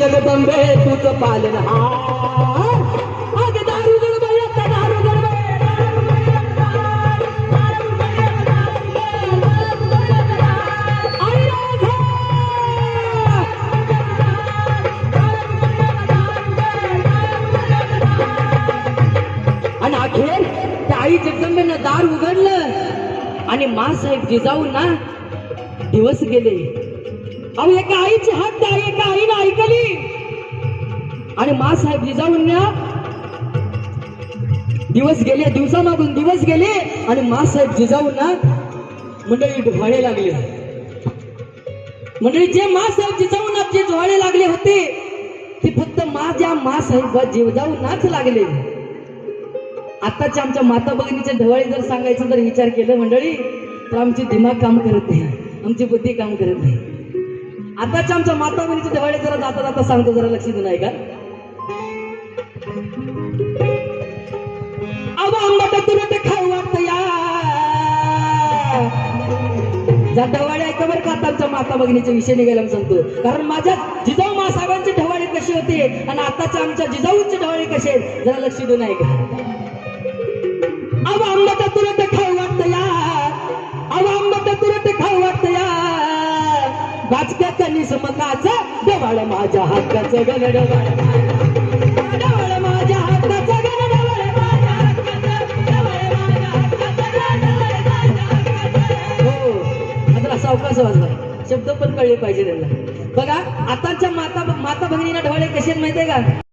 जगदंबे तूच पालन आग दारू गडबड आता दारू आणि अखेर त्या आई जगदंबेनं दार उघडलं आणि मासाहेब जिजाऊंना दिवस गेले. अहो एका आईची हक्क एका आईनं ऐकली आणि मासाहेब जिजाऊंना दिवस गेले, दिवसामागून दिवस गेले आणि मासाहेब जिजाऊंना मंडळी डोहाळे लागले. मंडळी जे मासाहेब जिजाऊंना जे डोहाळे लागले होते ते फक्त माझ्या मासाहेब जिजाऊंनाच लागले. आताच्या आमच्या माता भगिनीचे ढवाळे जर सांगायचं जर विचार केलं मंडळी तर आमची दिमाग काम करत नाही, आमची बुद्धी काम करत नाही. आताच्या आमच्या माता भगिनीचे ढवाळे जरा जाता जाता सांगतो, जरा लक्ष देऊ नाही का. आंबट तुरट खाऊ वाटत या ज्या ढवाळे ऐका बरं का. आताच्या माता भगिनीच्या विषय निघायला सांगतो, कारण माझ्या जिजाऊ मासाहेबांचे ढवाळे कसे होते आणि आताच्या आमच्या जिजाऊचे ढवाळे कसे आहेत जरा लक्ष देऊ नाही का. आंबट तुरट खाऊ वाटत या, आंबट तुरट खाऊ वाटत या वाचक्या कनिस मकाचं ढवाळ माझ्या हक्काचं गण ढवाळ माझ्या हक्काचं गण ढवाळ माझ्या हो आता सावकाश वाजवा, शब्द पण कळले पाहिजे त्यांना. बघा आताच्या माता भगिनींना ढवाळे कसे आहेत माहितीये का.